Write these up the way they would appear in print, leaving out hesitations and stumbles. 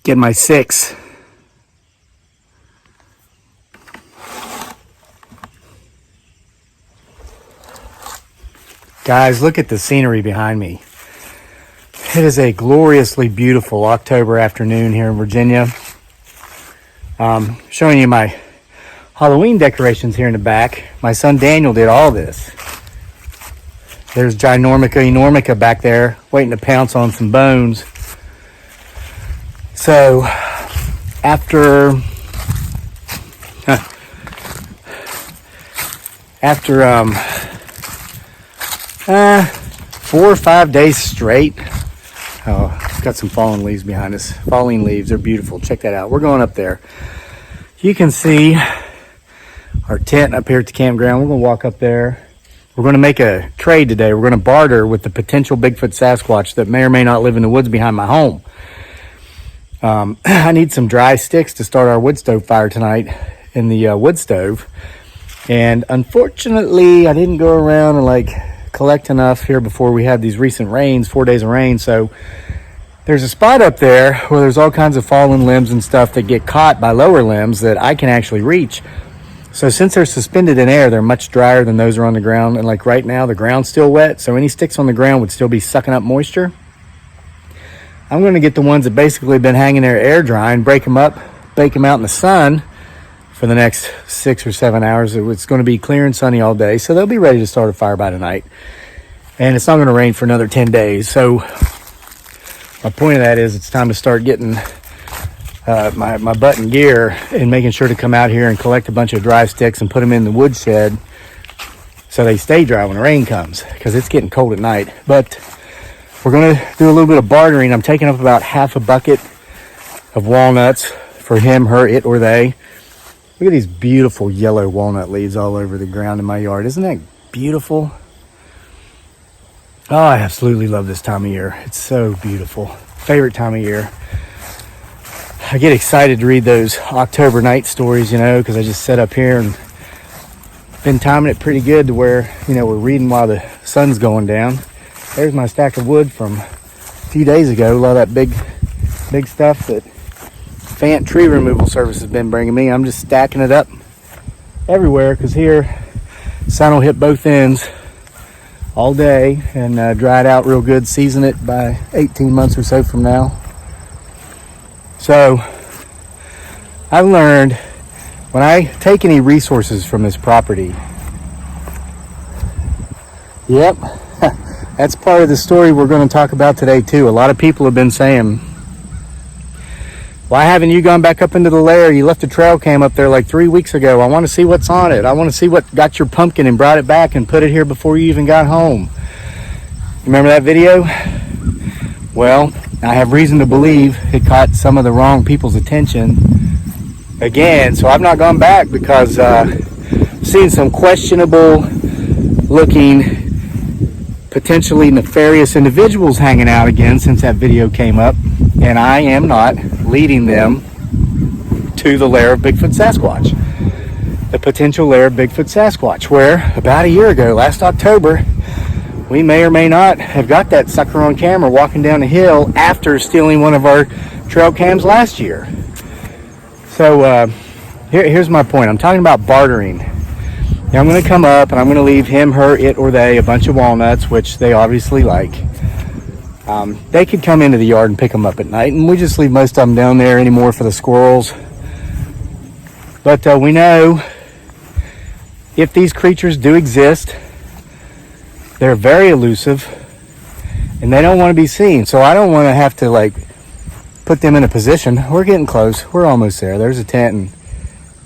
Get my 6. Guys, look at the scenery behind me. It is a gloriously beautiful October afternoon here in Virginia. Showing you my Halloween decorations here in the back. My son Daniel did all this. There's Ginormica enormica back there waiting to pounce on some bones. So after 4 or 5 days straight. Oh, it's got some fallen leaves behind us. Falling leaves, they're beautiful. Check that out. We're going up there. You can see our tent up here at the campground. We're going to walk up there. We're going to make a trade today. We're going to barter with the potential Bigfoot Sasquatch that may or may not live in the woods behind my home. I need some dry sticks to start our wood stove fire tonight in the wood stove. And unfortunately, I didn't go around and collect enough here before we had these recent rains, 4 days of rain. So there's a spot up there where there's all kinds of fallen limbs and stuff that get caught by lower limbs that I can actually reach. So since they're suspended in air, they're much drier than those are on the ground. And right now, the ground's still wet, so any sticks on the ground would still be sucking up moisture. I'm going to get the ones that basically been hanging there air drying, break them up, bake them out in the sun for the next 6 or 7 hours. It's going to be clear and sunny all day, so they'll be ready to start a fire by tonight. And it's not going to rain for another 10 days. So my point of that is it's time to start getting my butt in gear and making sure to come out here and collect a bunch of dry sticks and put them in the woodshed so they stay dry when the rain comes, because it's getting cold at night. But we're going to do a little bit of bartering. I'm taking up about half a bucket of walnuts for him, her, it, or they. Look at these beautiful yellow walnut leaves all over the ground in my yard. Isn't that beautiful? Oh, I absolutely love this time of year. It's so beautiful. Favorite time of year. I get excited to read those October night stories, because I just sit up here and been timing it pretty good to where, we're reading while the sun's going down. There's my stack of wood from a few days ago. A lot of that big stuff that Fant Tree Removal Service has been bringing me. I'm just stacking it up everywhere because here, sun will hit both ends all day and dry it out real good, season it by 18 months or so from now. So I've learned when I take any resources from this property, yep, that's part of the story we're going to talk about today too. A lot of people have been saying, why haven't you gone back up into the lair? You left a trail cam up there 3 weeks ago. I want to see what's on it. I want to see what got your pumpkin and brought it back and put it here before you even got home. Remember that video? Well, I have reason to believe it caught some of the wrong people's attention again. So I've not gone back because I've seen some questionable looking, potentially nefarious individuals hanging out again since that video came up. And I am not leading them to the lair of Bigfoot Sasquatch. The potential lair of Bigfoot Sasquatch, where about a year ago, last October, we may or may not have got that sucker on camera walking down the hill after stealing one of our trail cams last year. So here's my point. I'm talking about bartering. Now I'm going to come up and I'm going to leave him, her, it, or they a bunch of walnuts, which they obviously like. They could come into the yard and pick them up at night, and we just leave most of them down there anymore for the squirrels. But we know if these creatures do exist, they're very elusive and they don't want to be seen. So I don't want to have to put them in a position. We're getting close. We're almost there. There's a tent and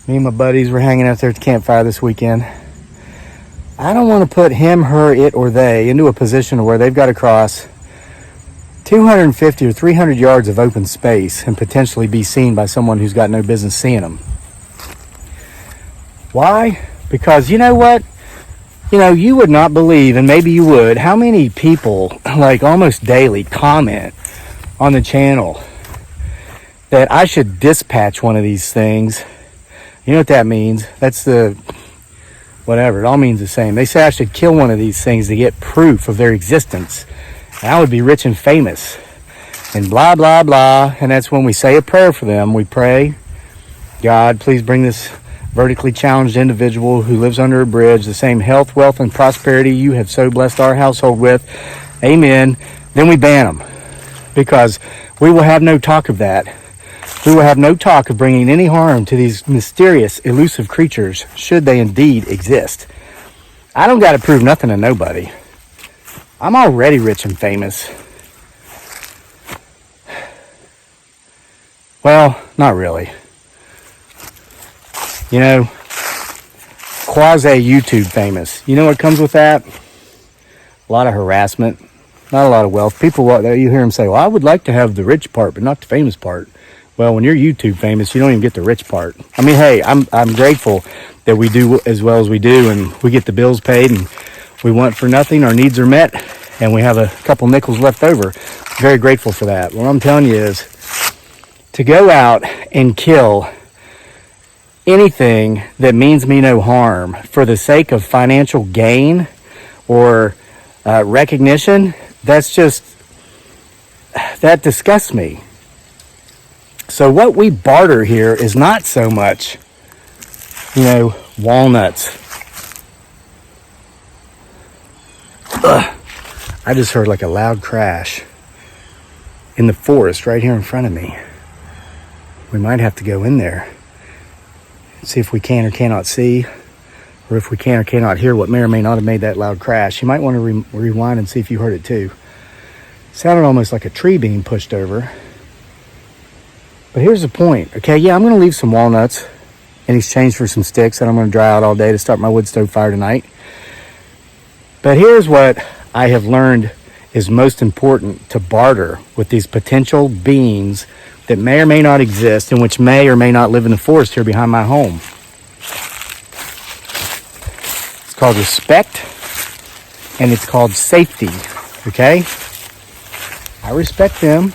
me and my buddies were hanging out there at the campfire this weekend. I don't want to put him, her, it, or they into a position where they've got to cross 250 or 300 yards of open space and potentially be seen by someone who's got no business seeing them. Why? Because you know what? You would not believe, and maybe you would, how many people, almost daily, comment on the channel that I should dispatch one of these things. You know what that means? That's whatever, it all means the same. They say I should kill one of these things to get proof of their existence. And I would be rich and famous. and blah, blah, blah. And that's when we say a prayer for them. We pray, God, please bring this vertically challenged individual who lives under a bridge the same health, wealth, and prosperity you have so blessed our household with. Amen. Then we ban them, because we will have no talk of that. We will have no talk of bringing any harm to these mysterious, elusive creatures, should they indeed exist. I don't got to prove nothing to nobody. I'm already rich and famous. Well, not really. You know, quasi-YouTube famous. You know what comes with that? A lot of harassment, not a lot of wealth. People, you hear them say, well, I would like to have the rich part, but not the famous part. Well, when you're YouTube famous, you don't even get the rich part. I mean, hey, I'm grateful that we do as well as we do, and we get the bills paid, and we want for nothing. Our needs are met, and we have a couple nickels left over. Very grateful for that. What I'm telling you is to go out and kill anything that means me no harm for the sake of financial gain or recognition, that disgusts me. So what we barter here is not so much, walnuts. Ugh. I just heard like a loud crash in the forest right here in front of me. We might have to go in there and see if we can or cannot see, or if we can or cannot hear what may or may not have made that loud crash. You might want to rewind and see if you heard it too. It sounded almost like a tree being pushed over. But here's the point, okay? Yeah, I'm going to leave some walnuts in exchange for some sticks that I'm going to dry out all day to start my wood stove fire tonight. But here's what I have learned is most important to barter with these potential beings that may or may not exist and which may or may not live in the forest here behind my home. It's called respect, and it's called safety, okay? I respect them.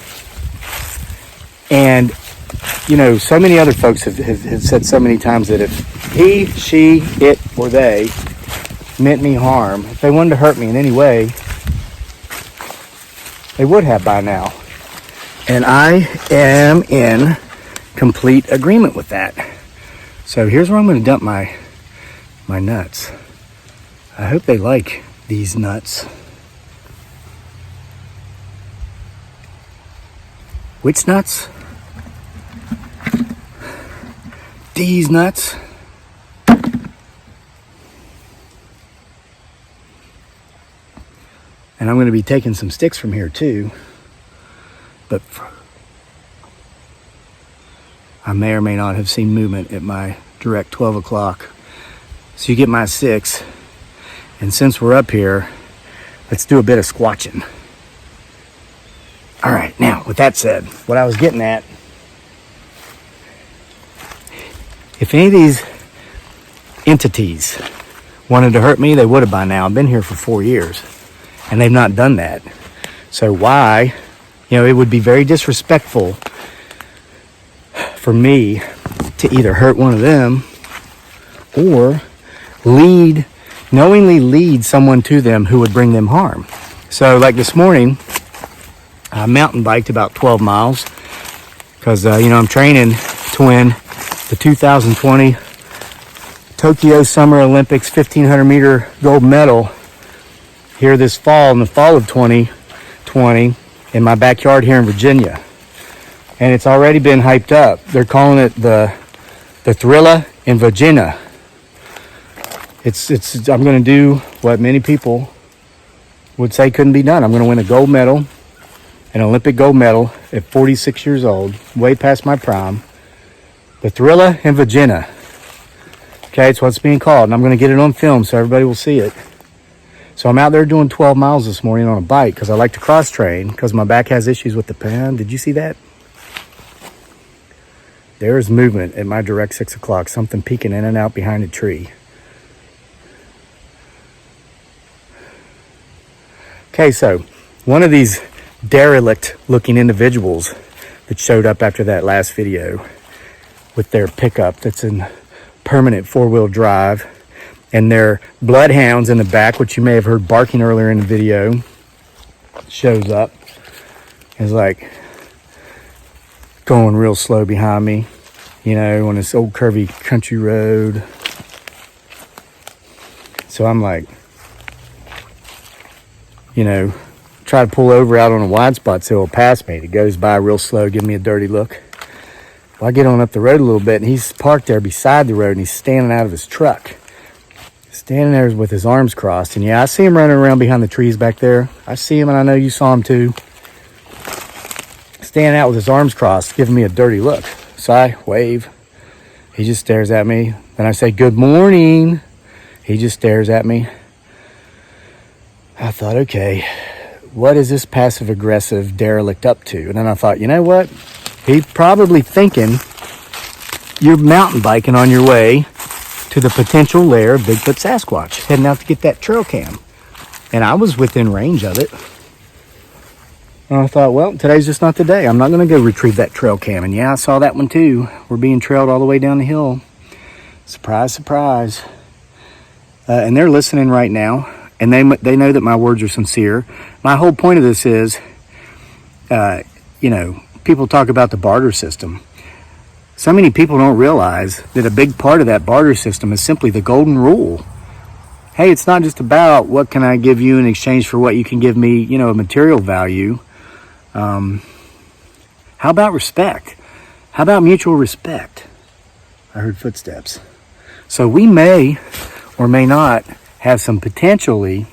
And so many other folks have said so many times that if he, she, it, or they meant me harm, if they wanted to hurt me in any way, they would have by now. And I am in complete agreement with that. So here's where I'm going to dump my nuts. I hope they like these nuts. Which nuts? These nuts. And I'm going to be taking some sticks from here too. But I may or may not have seen movement at my direct 12 o'clock. So you get my 6. And since we're up here, let's do a bit of squatching. All right, now, with that said, what I was getting at, if any of these entities wanted to hurt me, they would have by now. I've been here for 4 years, and they've not done that. So why? It would be very disrespectful for me to either hurt one of them or knowingly lead someone to them who would bring them harm. So like this morning, I mountain biked about 12 miles because, I'm training to win the 2020 Tokyo Summer Olympics 1500 meter gold medal here this fall, in the fall of 2020, in my backyard here in Virginia. And it's already been hyped up. They're calling it the Thrilla in Virginia. I'm going to do what many people would say couldn't be done. I'm going to win a gold medal, an Olympic gold medal at 46 years old, way past my prime. The Thrilla in Virginia. Okay, it's what's being called, and I'm going to get it on film so everybody will see it. So I'm out there doing 12 miles this morning on a bike because I like to cross train because my back has issues with the pain. Did you see that? There is movement at my direct 6 o'clock, something peeking in and out behind a tree. Okay, so one of these derelict looking individuals that showed up after that last video with their pickup that's in permanent 4-wheel drive and their bloodhounds in the back, which you may have heard barking earlier in the video, shows up. It's like, going real slow behind me, you know, on this old curvy country road. So I'm like, you know, try to pull over out on a wide spot so it'll pass me. It goes by real slow, give me a dirty look. Well, I get on up the road a little bit, and he's parked there beside the road, and he's standing out of his truck. Standing there with his arms crossed. And yeah, I see him running around behind the trees back there. I see him, and I know you saw him too. Standing out with his arms crossed, giving me a dirty look. So I wave. He just stares at me. Then I say, "Good morning." He just stares at me. I thought, okay, what is this passive-aggressive derelict up to? And then I thought, you know what? He's probably thinking you're mountain biking on your way to the potential lair of Bigfoot Sasquatch, heading out to get that trail cam. And I was within range of it. And I thought, well, today's just not the day. I'm not going to go retrieve that trail cam. And yeah, I saw that one too. We're being trailed all the way down the hill. Surprise, surprise. And they're listening right now. And they know that my words are sincere. My whole point of this is, you know, people talk about the barter system. So many people don't realize that a big part of that barter system is simply the golden rule. Hey, it's not just about what can I give you in exchange for what you can give me, you know, a material value. How about respect? How about mutual respect? I heard footsteps. So we may or may not have some potentially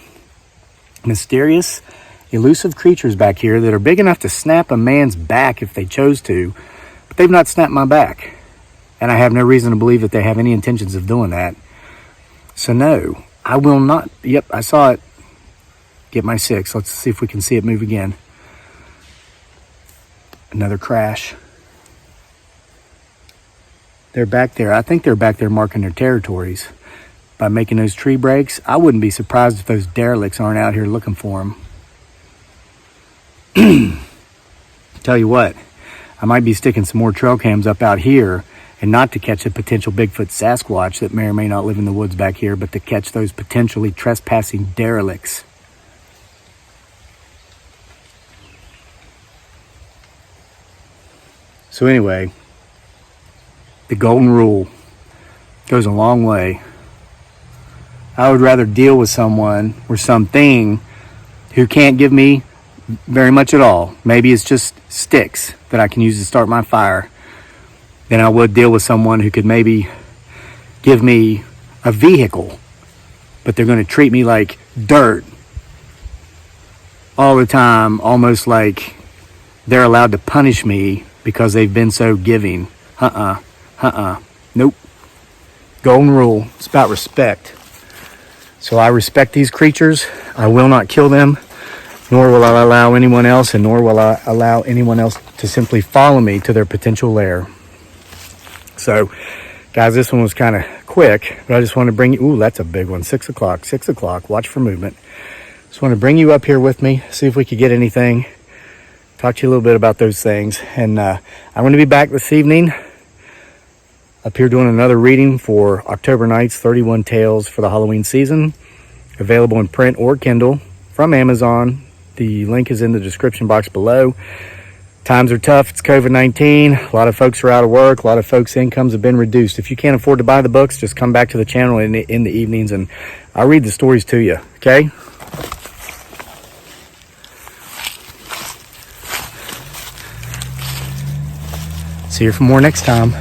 mysterious, elusive creatures back here that are big enough to snap a man's back if they chose to, but they've not snapped my back. And I have no reason to believe that they have any intentions of doing that. So no, I will not. Yep, I saw it. Get my 6. Let's see if we can see it move again. Another crash. They're back there. I think they're back there marking their territories by making those tree breaks. I wouldn't be surprised if those derelicts aren't out here looking for them. Tell you what, I might be sticking some more trail cams up out here, and not to catch a potential Bigfoot Sasquatch that may or may not live in the woods back here, but to catch those potentially trespassing derelicts. So anyway, the golden rule goes a long way. I would rather deal with someone or something who can't give me very much at all. Maybe it's just sticks that I can use to start my fire. Than I would deal with someone who could maybe give me a vehicle, but they're going to treat me like dirt all the time, almost like they're allowed to punish me because they've been so giving. Nope. Golden rule. It's about respect. So I respect these creatures. I will not kill them, nor will I allow anyone else, and nor will I allow anyone else to simply follow me to their potential lair. So, guys, this one was kind of quick, but I just want to bring you, ooh, that's a big one, 6 o'clock, 6 o'clock, watch for movement. Just want to bring you up here with me, see if we could get anything, talk to you a little bit about those things. And I'm going to be back this evening up here doing another reading for October Night's 31 Tales for the Halloween season, available in print or Kindle from Amazon. The link is in the description box below. Times are tough. It's COVID-19. A lot of folks are out of work. A lot of folks' incomes have been reduced. If you can't afford to buy the books, just come back to the channel in the evenings, and I'll read the stories to you, okay? See you for more next time.